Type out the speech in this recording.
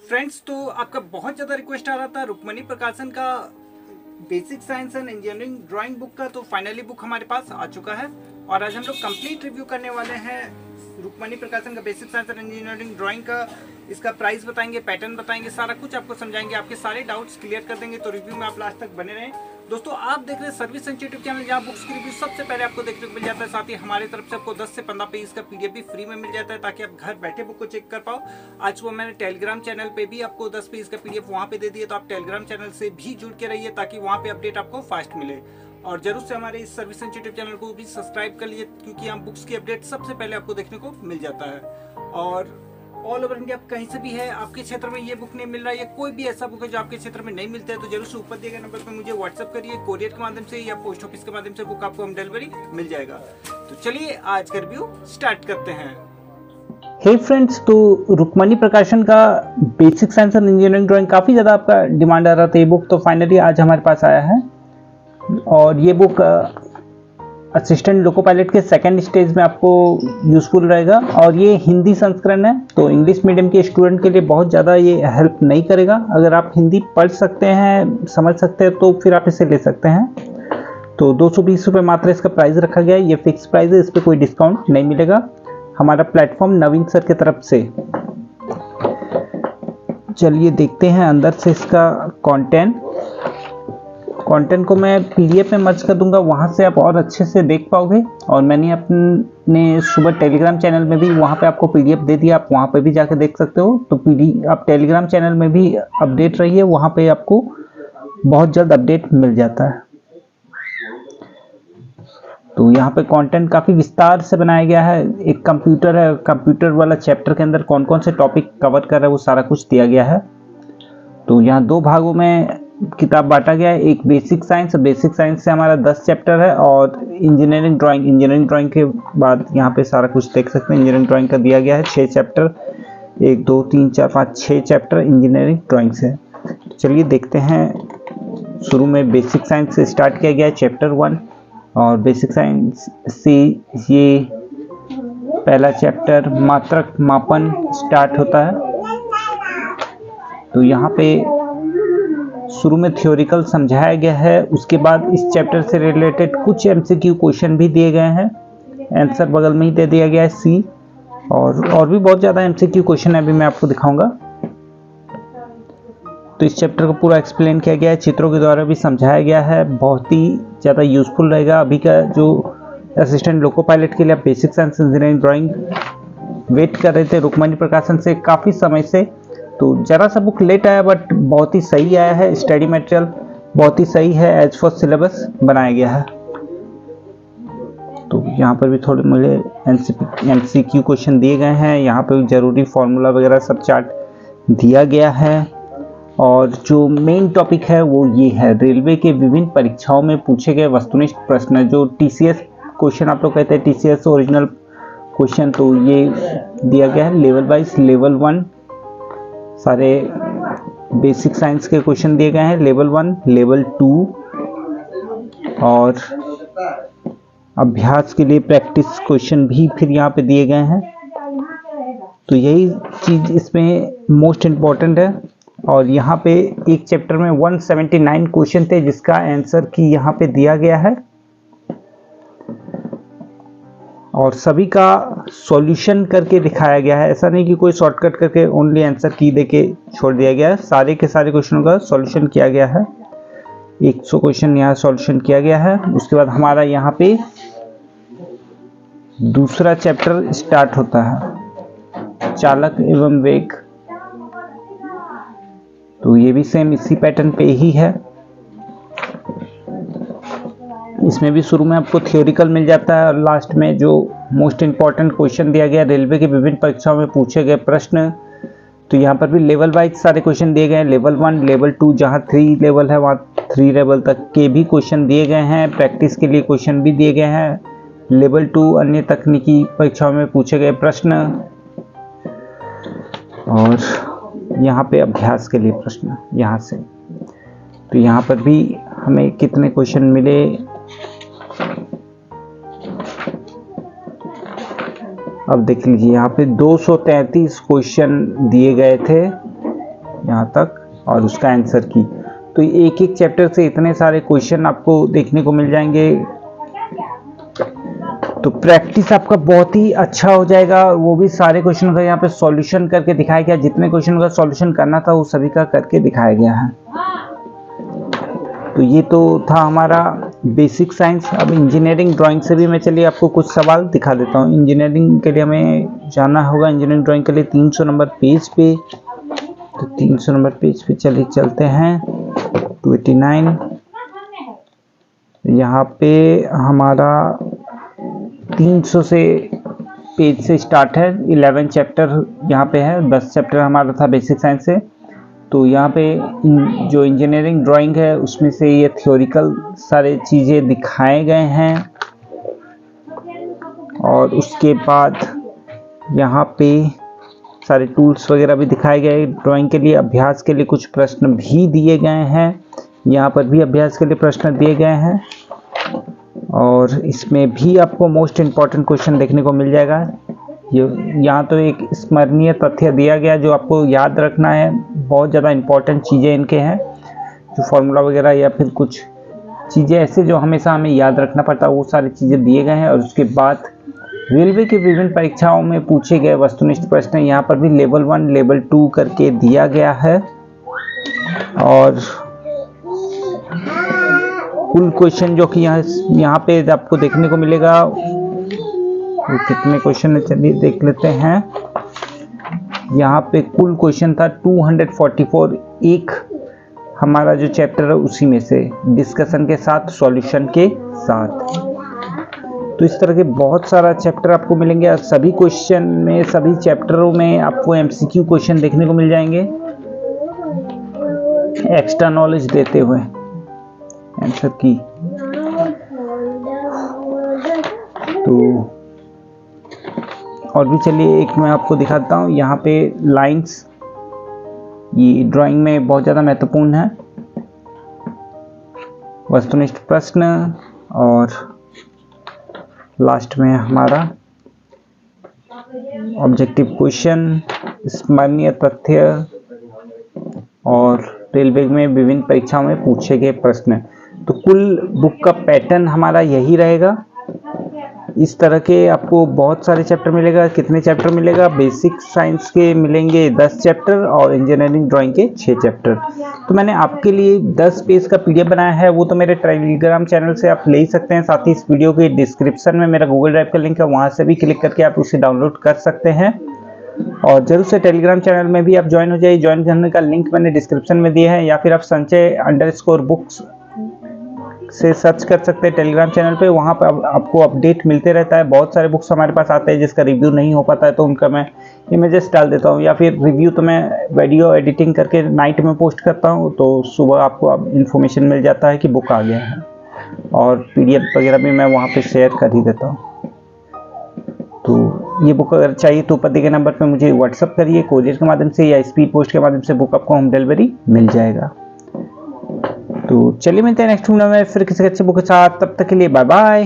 Friends, तो आपका बहुत ज़्यादा रिक्वेस्ट आ रहा था रुक्मणी प्रकाशन का basic science and engineering drawing book का। तो फाइनली बुक हमारे पास आ चुका है और आज हम लोग कंप्लीट रिव्यू करने वाले हैं रुक्मणी प्रकाशन का basic science and engineering drawing का। इसका प्राइस बताएंगे, पैटर्न बताएंगे, सारा कुछ आपको समझाएंगे, आपके सारे डाउट्स क्लियर कर देंगे। तो रिव्यू में आप लास्ट तक बने रहें। दोस्तों, आप देख रहे हैं सर्विस सेंसिटिव चैनल, जहाँ बुक्स की रिव्यू सबसे पहले आपको देखने को मिल जाता है। साथ ही हमारी तरफ से आपको 10 से 15 पेज का पीडीएफ भी फ्री में मिल जाता है, ताकि आप घर बैठे बुक को चेक कर पाओ। आज वो मैंने टेलीग्राम चैनल पे भी आपको 10 पेज का पीडीएफ वहाँ पे दे दिया, तो आप टेलीग्राम चैनल से भी जुड़ के रहिए, ताकि वहाँ पे अपडेट आपको फास्ट मिले। और जरूर से हमारे इस सर्विस सेंसिटिव चैनल को भी सब्सक्राइब कर लीजिए, क्योंकि यहाँ बुक्स की अपडेट सबसे पहले आपको देखने को मिल जाता है। और ऑल ओवर इंडिया कहीं से भी है, आपके क्षेत्र में ये बुक नहीं मिल रहा है या कोई भी ऐसा बुक है जो आपके क्षेत्र में नहीं मिलता है, तो जरूर से ऊपर दिए गए नंबर पर मुझे व्हाट्सअप करिए। कोरियर के माध्यम से या पोस्ट ऑफिस के माध्यम से बुक आपको होम डिलीवरी मिल जाएगा। तो चलिए आज का रिव्यू स्टार्ट करते हैं। हे फ्रेंड्स, तो रुक्मणी प्रकाशन का basic science and engineering drawing काफ़ी ज़्यादा आपका डिमांड आ रहा था। ये बुक तो फाइनली आज हमारे पास आया है और ये बुक असिस्टेंट लोको पायलट के सेकंड स्टेज में आपको यूज़फुल रहेगा। और ये हिंदी संस्करण है, तो इंग्लिश मीडियम के स्टूडेंट के लिए बहुत ज़्यादा ये हेल्प नहीं करेगा। अगर आप हिंदी पढ़ सकते हैं, समझ सकते हैं, तो फिर आप इसे ले सकते हैं। तो 220 रुपये मात्र इसका प्राइस रखा गया है। ये फिक्स प्राइस है, इस पर कोई डिस्काउंट नहीं मिलेगा। हमारा प्लेटफॉर्म नवीन सर की तरफ से। चलिए देखते हैं अंदर से इसका कंटेंट को मैं पीडीएफ में मर्ज कर दूंगा, वहां से आप और अच्छे से देख पाओगे। और मैंने अपने सुबह टेलीग्राम चैनल में भी वहां पे आपको पीडीएफ दे दिया, आप वहां पे भी जाके देख सकते हो। तो आप टेलीग्राम चैनल में भी अपडेट रहिए, वहां पे आपको बहुत जल्द अपडेट मिल जाता है। तो यहाँ पे कंटेंट काफ़ी विस्तार से बनाया गया है। एक कंप्यूटर है, कंप्यूटर वाला चैप्टर के अंदर कौन कौन से टॉपिक कवर कर रहा है वो सारा कुछ दिया गया है। तो यहाँ दो भागों में किताब बांटा गया है, एक बेसिक साइंस। बेसिक साइंस से हमारा 10 चैप्टर है और इंजीनियरिंग ड्राइंग के बाद यहाँ पे सारा कुछ देख सकते हैं। इंजीनियरिंग ड्राइंग का दिया गया है 6 चैप्टर, 1 2 3 4 5 6 चैप्टर इंजीनियरिंग ड्राइंग से। चलिए देखते हैं। शुरू में बेसिक साइंस से स्टार्ट किया गया है चैप्टर 1, और बेसिक साइंस से ये पहला चैप्टर मात्रक मापन स्टार्ट होता है। तो यहाँ पे शुरू में थ्योरिकल समझाया गया है, उसके बाद इस चैप्टर से रिलेटेड कुछ एमसीक्यू क्वेश्चन भी दिए गए हैं। आंसर बगल में ही दे दिया गया है सी। और भी बहुत ज़्यादा एमसीक्यू क्वेश्चन है, अभी मैं आपको दिखाऊंगा। तो इस चैप्टर को पूरा एक्सप्लेन किया गया है, चित्रों के द्वारा भी समझाया गया है। बहुत ही ज़्यादा यूजफुल रहेगा। अभी का जो असिस्टेंट लोको पायलट के लिए आप basic science engineering drawing wait कर रहे थे रुक्मणी प्रकाशन से काफ़ी समय से, तो ज़रा सा बुक लेट आया, बट बहुत ही सही आया है। स्टडी मटेरियल बहुत ही सही है, एज फॉर सिलेबस बनाया गया है। तो यहाँ पर भी थोड़े मुझे एमसीक्यू क्वेश्चन दिए गए हैं। यहाँ पर ज़रूरी फार्मूला वगैरह सब चार्ट दिया गया है। और जो मेन टॉपिक है वो ये है, रेलवे के विभिन्न परीक्षाओं में पूछे गए वस्तुनिष्ठ प्रश्न, जो टीसीएस क्वेश्चन आप लोग कहते हैं, टीसीएस ओरिजिनल क्वेश्चन। तो ये दिया गया है लेवल वाइज। लेवल 1 सारे बेसिक साइंस के क्वेश्चन दिए गए हैं, लेवल 1, लेवल 2, और अभ्यास के लिए प्रैक्टिस क्वेश्चन भी फिर यहाँ पे दिए गए हैं। तो यही चीज़ इसमें मोस्ट इम्पॉर्टेंट है। और यहाँ पे एक चैप्टर में 179 क्वेश्चन थे, जिसका आंसर की यहाँ पे दिया गया है, और सभी का सॉल्यूशन करके दिखाया गया है। ऐसा नहीं कि कोई शॉर्टकट करके ओनली आंसर की देके छोड़ दिया गया है। सारे के सारे क्वेश्चनों का सॉल्यूशन किया गया है। 100 क्वेश्चन यहाँ सॉल्यूशन किया गया है। उसके बाद हमारा यहाँ पे दूसरा चैप्टर स्टार्ट होता है, चालक एवं वेग। तो ये भी सेम इसी पैटर्न पे ही है। इसमें भी शुरू में आपको थ्योरिकल मिल जाता है, और लास्ट में जो मोस्ट इम्पॉर्टेंट क्वेश्चन दिया गया, रेलवे के विभिन्न परीक्षाओं में पूछे गए प्रश्न। तो यहाँ पर भी लेवल वाइज सारे क्वेश्चन दिए गए हैं। लेवल 1, लेवल 2, जहाँ 3 लेवल है वहाँ 3 लेवल तक के भी क्वेश्चन दिए गए हैं। प्रैक्टिस के लिए क्वेश्चन भी दिए गए हैं। लेवल 2 अन्य तकनीकी परीक्षाओं में पूछे गए प्रश्न, और यहाँ पे अभ्यास के लिए प्रश्न यहाँ से। तो यहाँ पर भी हमें कितने क्वेश्चन मिले, अब देख लीजिए। यहाँ पे 233 क्वेश्चन दिए गए थे यहाँ तक और उसका आंसर की। तो एक एक चैप्टर से इतने सारे क्वेश्चन आपको देखने को मिल जाएंगे, तो प्रैक्टिस आपका बहुत ही अच्छा हो जाएगा। वो भी सारे क्वेश्चन का यहाँ पे सॉल्यूशन करके दिखाया गया, जितने क्वेश्चन का सॉल्यूशन करना था वो सभी का करके दिखाया गया है। तो ये तो था हमारा बेसिक साइंस। अब इंजीनियरिंग ड्राइंग से भी मैं चलिए आपको कुछ सवाल दिखा देता हूँ। इंजीनियरिंग के लिए हमें जाना होगा इंजीनियरिंग ड्राइंग के लिए 300 नंबर पेज पे। तो 300 नंबर पेज पे चलिए चलते हैं। 289 यहाँ पे हमारा 300 से पेज से स्टार्ट है। 11 चैप्टर यहाँ पे है, 10 चैप्टर हमारा था बेसिक साइंस से। तो यहाँ पे जो इंजीनियरिंग ड्राइंग है उसमें से ये थ्योरिकल सारे चीज़ें दिखाए गए हैं, और उसके बाद यहाँ पे सारे टूल्स वगैरह भी दिखाए गए। ड्राइंग के लिए अभ्यास के लिए कुछ प्रश्न भी दिए गए हैं, यहाँ पर भी अभ्यास के लिए प्रश्न दिए गए हैं, और इसमें भी आपको मोस्ट इम्पॉर्टेंट क्वेश्चन देखने को मिल जाएगा। यहाँ तो एक स्मरणीय तथ्य दिया गया जो आपको याद रखना है। बहुत ज़्यादा इम्पॉर्टेंट चीज़ें इनके हैं, जो फॉर्मूला वगैरह या फिर कुछ चीज़ें ऐसे जो हमेशा हमें याद रखना पड़ता है, वो सारी चीज़ें दिए गए हैं। और उसके बाद रेलवे की विभिन्न परीक्षाओं में पूछे गए वस्तुनिष्ठ प्रश्न यहाँ पर भी लेवल 1 लेवल 2 करके दिया गया है। और कुल क्वेश्चन जो कि यहाँ पे आपको देखने को मिलेगा, वो कितने क्वेश्चन है चलिए देख लेते हैं। यहाँ पे कुल क्वेश्चन था 244, एक हमारा जो चैप्टर है उसी में से, डिस्कशन के साथ सॉल्यूशन के साथ। तो इस तरह के बहुत सारा चैप्टर आपको मिलेंगे, और सभी क्वेश्चन में, सभी चैप्टरों में आपको एमसीक्यू क्वेश्चन देखने को मिल जाएंगे एक्स्ट्रा नॉलेज देते हुए आंसर की। तो और भी चलिए एक मैं आपको दिखाता हूँ। यहाँ पे लाइंस, ये ड्राइंग में बहुत ज़्यादा महत्वपूर्ण है। वस्तुनिष्ठ प्रश्न और लास्ट में हमारा ऑब्जेक्टिव क्वेश्चन, स्मरणीय तथ्य और रेलवे में विभिन्न परीक्षाओं में पूछे गए प्रश्न। तो कुल बुक का पैटर्न हमारा यही रहेगा। इस तरह के आपको बहुत सारे चैप्टर मिलेगा। कितने चैप्टर मिलेगा? बेसिक साइंस के मिलेंगे 10 चैप्टर और इंजीनियरिंग ड्राइंग के 6 चैप्टर। तो मैंने आपके लिए 10 पेज का पीडीएफ बनाया है, वो तो मेरे टेलीग्राम चैनल से आप ले ही सकते हैं। साथ ही इस वीडियो के डिस्क्रिप्शन में मेरा गूगल ड्राइव का लिंक है, वहाँ से भी क्लिक करके आप उसे डाउनलोड कर सकते हैं। और जरूर से टेलीग्राम चैनल में भी आप ज्वाइन हो जाइए। ज्वाइन करने का लिंक मैंने डिस्क्रिप्शन में दिया है, या फिर आप संचय_बुक्स से सर्च कर सकते हैं टेलीग्राम चैनल पे। वहाँ पर आपको अपडेट मिलते रहता है। बहुत सारे बुक्स हमारे पास आते हैं जिसका रिव्यू नहीं हो पाता है, तो उनका मैं इमेजेस डाल देता हूँ, या फिर रिव्यू तो मैं वीडियो एडिटिंग करके नाइट में पोस्ट करता हूँ, तो सुबह आपको इन्फॉर्मेशन मिल जाता है कि बुक आ गया है। और पीडीएफ वगैरह भी मैं वहाँ पे शेयर कर ही देता हूँ। तो ये बुक अगर चाहिए तो ऊपर दिए गए नंबर पे मुझे व्हाट्सअप करिए, कोरियर के माध्यम से या स्पीड पोस्ट के माध्यम से बुक आपको होम डिलीवरी मिल जाएगा। तो चलिए मिलते हैं नेक्स्ट वीडियो में फिर किसी अच्छे बुक के साथ। तब तक के लिए बाय बाय।